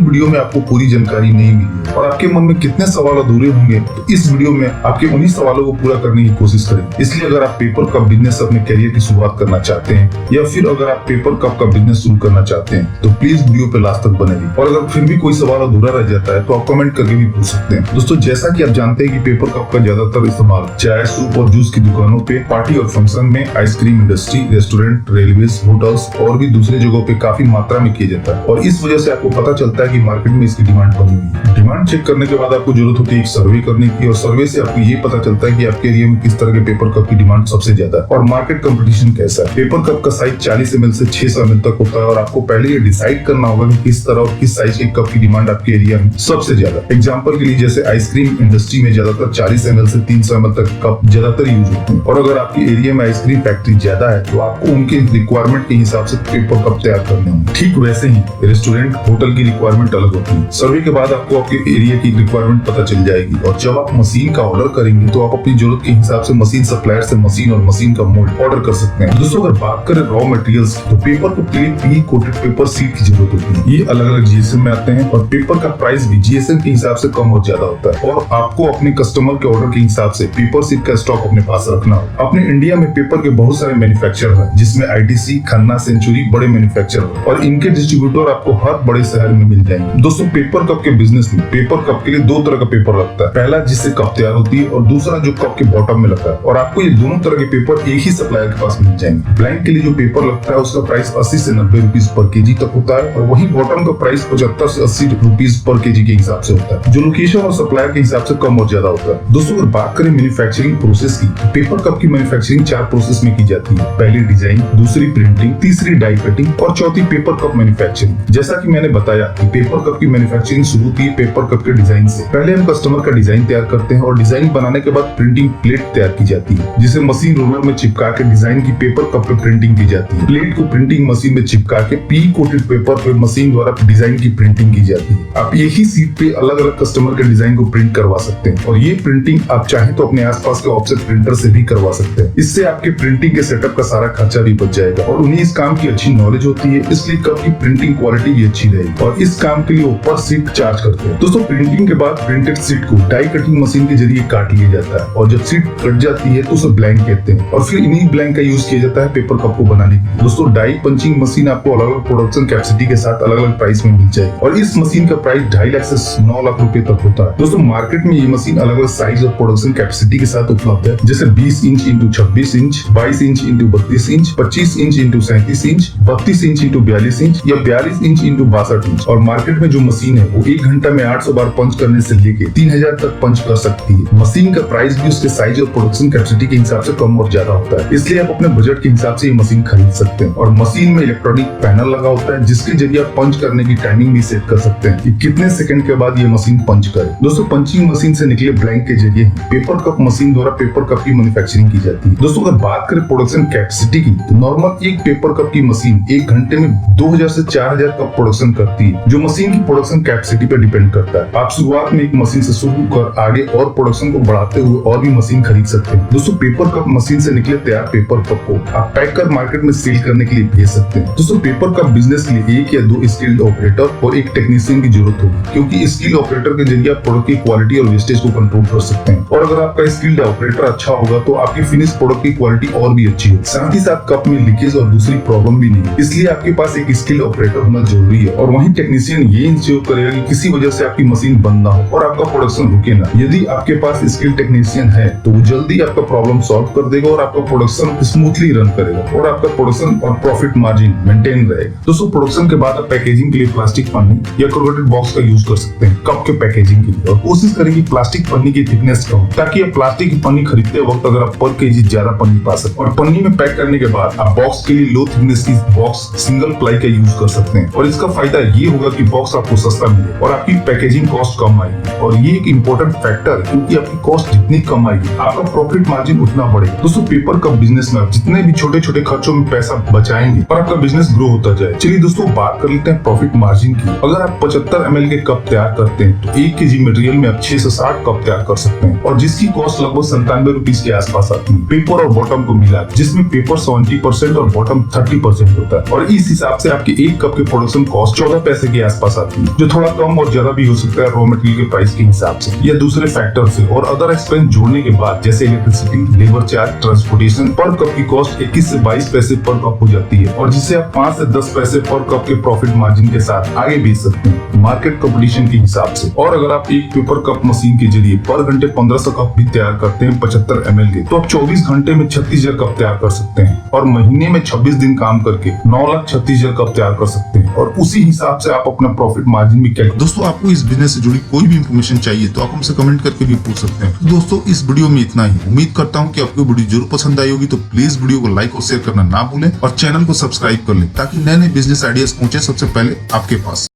Video में आपको पूरी जानकारी नहीं मिली और आपके मन में कितने सवाल अधूरे होंगे, तो इस वीडियो में आपके उन्हीं सवालों को पूरा करने की कोशिश करें। इसलिए अगर आप पेपर कप बिजनेस अपने करियर की शुरुआत करना चाहते हैं या फिर अगर आप पेपर कप का बिजनेस शुरू करना चाहते हैं तो प्लीज वीडियो पे लास्ट तक बने रहिए। और अगर फिर भी कोई सवाल अधूरा रह जाता है तो आप कमेंट करके भी पूछ सकते हैं। दोस्तों, जैसा कि आप जानते हैं कि पेपर कप का ज्यादातर इस्तेमाल चाय, सूप और जूस की दुकानों पे, पार्टी और फंक्शन में, ice cream industry, restaurant, railways, hotels और भी दूसरे जगहों पे काफी मात्रा में किया जाता है और इस वजह से आपको पता चलता है कि मार्केट में इसकी डिमांड बनी हुई है। डिमांड चेक करने के बाद आपको जरूरत होती है एक सर्वे करने की और सर्वे से आपको ये पता चलता है कि आपके एरिया में किस तरह के पेपर कप की डिमांड सबसे ज्यादा है और मार्केट कंपटीशन कैसा है। पेपर कप का साइज 40 ml से 600 ml तक होता है और आपको पहले ये डिसाइड करना होगा कि किस तरह और किस साइज के कप की डिमांड आपके एरिया में सबसे ज्यादा। एग्जांपल के लिए जैसे आइसक्रीम इंडस्ट्री में ज्यादातर 40 ml से 300 ml तक कप ज्यादातर यूज होते हैं और अगर आपके एरिया में आइसक्रीम फैक्ट्री ज्यादा है तो आपको उनके रिक्वायरमेंट के हिसाब से पेपर कप तैयार करने होंगे। ठीक वैसे ही रेस्टोरेंट, होटल की रिक्वायरमेंट अलग होती है। सर्वे के बाद आपको आपके एरिया की रिक्वायरमेंट पता चल जाएगी और जब आप मशीन का ऑर्डर करेंगे तो आप अपनी जरूरत के हिसाब से मशीन सप्लायर से मशीन और मशीन का मोल्ड ऑर्डर कर सकते हैं। दोस्तों, अगर बात करें रॉ मटेरियल्स की तो पेपर कप के लिए पी कोटेड पेपर सीट की जरूरत होती है। ये अलग अलग जीएसएम में आते हैं और पेपर का प्राइस भी जीएसएम के हिसाब से कम और ज्यादा होता है और आपको अपने कस्टमर के ऑर्डर के हिसाब से पेपर सीट का स्टॉक अपने पास रखना होगा। अपने इंडिया में पेपर के बहुत सारे मैन्युफैक्चरर हैं जिसमें आईटीसी, खन्ना, सेंचुरी बड़े मैन्युफैक्चरर और इनके डिस्ट्रीब्यूटर आपको हर बड़े शहर में मिल जाएंगे। दोस्तों, पेपर कप के बिजनेस में पेपर कप के लिए दो तरह का पेपर लगता है। पहला जिससे कप तैयार होती है और दूसरा जो कप के बॉटम में लगता है और आपको ये दोनों तरह के पेपर एक ही सप्लायर के पास मिल जाएंगे। ब्लैंक के लिए जो पेपर लगता है उसका प्राइस 80 से 90 रुपीज पर केजी तक होता है और वही बॉटम का प्राइस 75 से 80 रुपीज पर केजी के हिसाब से होता है, जो लोकेशन और सप्लायर के हिसाब से कम और ज्यादा होता है। दोस्तों, अगर बात करें मैन्युफैक्चरिंग प्रोसेस की, पेपर कप की मैन्युफैक्चरिंग 4 प्रोसेस में की जाती है। पहली डिजाइन, दूसरी प्रिंटिंग, तीसरी डाई कटिंग और चौथी पेपर कप मैन्युफैक्चरिंग। जैसा कि मैंने बताया कि पेपर कप की मैन्युफैक्चरिंग शुरू होती है पेपर कप के डिजाइन से। पहले हम कस्टमर का डिजाइन तैयार करते हैं और डिजाइन बनाने के बाद प्रिंटिंग प्लेट तैयार की जाती है जिसे मशीन रोलर में चिपका के डिजाइन की पेपर कप पे प्रिंटिंग की जाती है। प्लेट को प्रिंटिंग मशीन में चिपका के पी कोटेड पेपर पे मशीन द्वारा डिजाइन की प्रिंटिंग की जाती है। आप एक ही सीट पे अलग अलग कस्टमर के डिजाइन को प्रिंट करवा सकते हैं और ये प्रिंटिंग आप चाहे तो अपने आसपास के ऑफसेट प्रिंटर से भी करवा सकते हैं। इससे आपके प्रिंटिंग के सेटअप का सारा खर्चा भी बच जाएगा और उन्हें इस काम की अच्छी नॉलेज होती है, इसलिए कप की प्रिंटिंग क्वालिटी भी अच्छी रहेगी और इस काम के लिए ऊपर सीट चार्ज करते हैं। दोस्तों, प्रिंटिंग के बाद प्रिंटेड सीट को डाई कटिंग मशीन के जरिए काट लिया जाता है और जब सीट कट जाती है तो उसे ब्लैंक कहते हैं और फिर इन्हीं ब्लैंक का यूज किया जाता है पेपर कप को बनाने के लिए। दोस्तों, डाई पंचिंग मशीन आपको अलग अलग प्रोडक्शन कैपेसिटी के साथ अलग अलग प्राइस में मिल जाएगी और इस मशीन का प्राइस 2.5 लाख से 9 लाख रुपए तक होता है। दोस्तों, मार्केट में ये मशीन अलग अलग साइज और प्रोडक्शन कैपेसिटी के साथ उपलब्ध है, जैसे 20 inch into 26 inch, 22 inch into 32 inch, 25 inch into 37 inch, 32 inch into 42 inch या 42 इंच इंटू 62 इंच। और मार्केट में जो मशीन है वो 1 घंटा में 800 बार पंच करने से लेके 3000 तक पंच कर सकती है। मशीन का प्राइस भी उसके साइज और प्रोडक्शन कैपेसिटी के हिसाब से कम और ज्यादा होता है, इसलिए आप अपने बजट के हिसाब से ये मशीन खरीद सकते हैं। और मशीन में इलेक्ट्रॉनिक पैनल लगा होता है जिसके जरिए आप पंच करने की टाइमिंग भी सेट कर सकते हैं कि कितने सेकंड के बाद ये मशीन पंच करे। दोस्तों, पंचिंग मशीन से निकले ब्लैंक के जरिए पेपर कप मशीन द्वारा पेपर कप की मैन्युफैक्चरिंग की जाती है। दोस्तों, अगर बात करें प्रोडक्शन कैपेसिटी की तो नॉर्मल एक पेपर कप की मशीन 1 घंटे में 2000 से 4000 कप प्रोडक्शन करती है, जो मशीन की प्रोडक्शन कैपेसिटी पर डिपेंड करता है। आप शुरुआत में एक मशीन से शुरू कर आगे और प्रोडक्शन को बढ़ाते हुए और भी मशीन खरीद सकते हैं। दोस्तों, पेपर कप मशीन से निकले तैयार पेपर कप को आप पैक कर मार्केट में सेल करने के लिए भेज सकते हैं। दोस्तों, पेपर कप बिजनेस के लिए 1 या 2 स्किल्ड ऑपरेटर और एक टेक्नीशियन की जरूरत होगी, क्योंकि स्किल्ड ऑपरेटर के जरिए आप प्रोडक्ट की क्वालिटी और वेस्टेज को कंट्रोल कर सकते हैं और अगर आपका स्किल्ड ऑपरेटर अच्छा होगा तो आपकी फिनिश प्रोडक्ट की क्वालिटी और भी अच्छी होगी। साथ ही साथ कप में लीकेज और दूसरी प्रॉब्लम भी नहीं, इसलिए आपके पास एक स्किल्ड ऑपरेटर होना जरूरी है। और वहीं टेक्नीशियन ये इंश्योर करेगा कि किसी वजह से आपकी मशीन बंद ना हो और आपका प्रोडक्शन रुके ना। यदि आपके पास स्किल्ड टेक्नीशियन है तो वो जल्दी आपका प्रॉब्लम सॉल्व कर देगा और आपका प्रोडक्शन स्मूथली रन करेगा और आपका प्रोडक्शन और प्रॉफिट मार्जिन मेंटेन रहेगा। दोस्तों, प्रोडक्शन के बाद आप पैकेजिंग के लिए प्लास्टिक पन्नी या कोरोटेड बॉक्स का यूज कर सकते हैं कप के पैकेजिंग के लिए और कोशिश करें कि प्लास्टिक पन्नी की थिकनेस कम, ताकि आप प्लास्टिक की पन्नी खरीदते वक्त अगर आप पर केजी ज्यादा पन्नी पा सकते हैं। और पन्नी में पैक करने के बाद आप बॉक्स के लिए लो थिकनेस की बॉक्स सिंगल प्लाई का यूज कर सकते हैं और इसका फायदा ये होगा कि बॉक्स आपको सस्ता मिले और आपकी पैकेजिंग कॉस्ट कम आएगी और ये एक इम्पोर्टेंट फैक्टर है, क्योंकि आपकी कॉस्ट जितनी कम आएगी आपका प्रॉफिट मार्जिन उतना बढ़ेगा। दोस्तों, पेपर कप बिजनेस में आप जितने भी छोटे छोटे खर्चों में पैसा बचाएंगे और आपका बिजनेस ग्रो होता जाए। चलिए दोस्तों, बात कर लेते हैं प्रॉफिट मार्जिन की। अगर आप 75 ml के कप तैयार करते हैं तो 1 kg मटेरियल में आप 6 से 7 कप तैयार कर सकते हैं और जिसकी कॉस्ट लगभग 97 रुपीज के आसपास आती है पेपर और बॉटम को मिला, जिसमें पेपर 70% और बॉटम 30% होता है और इस हिसाब से आपके 1 कप के प्रोडक्शन कॉस्ट 14 पैसे के आसपास आसपास आती है, जो थोड़ा कम और ज्यादा भी हो सकता है रॉ मटेरियल के प्राइस के हिसाब से या दूसरे फैक्टर से। और अदर एक्सपेंस जोड़ने के बाद जैसे इलेक्ट्रिसिटी, लेबर चार्ज, ट्रांसपोर्टेशन, पर कप की कॉस्ट 21 से 22 पैसे पर कप हो जाती है, और जिसे आप 5 से 10 पैसे पर कप के प्रॉफिट मार्जिन के साथ आगे बेच सकते हैं मार्केट कंपटीशन के हिसाब से। और अगर आप एक पेपर कप मशीन के जरिए पर घंटे 1500 कप भी तैयार करते हैं 75 ml के, तो आप 24 घंटे में 36,000 कप तैयार कर सकते हैं, और महीने में 26 दिन काम करके 9,36,000 कप तैयार कर सकते हैं। और उसी हिसाब से आप अपना प्रॉफिट मार्जिन भी कैलकुलेट। दोस्तों, आपको इस बिजनेस से जुड़ी कोई भी इंफॉर्मेशन चाहिए तो आप हमसे कमेंट करके भी पूछ सकते हैं। तो दोस्तों, इस वीडियो में इतना ही। उम्मीद करता हूँ कि आपको वीडियो जरूर पसंद आई होगी, तो प्लीज वीडियो को लाइक और शेयर करना ना भूलें और चैनल को सब्सक्राइब कर लें ताकि नए नए बिजनेस आइडियाज पहुंचे सबसे पहले आपके पास।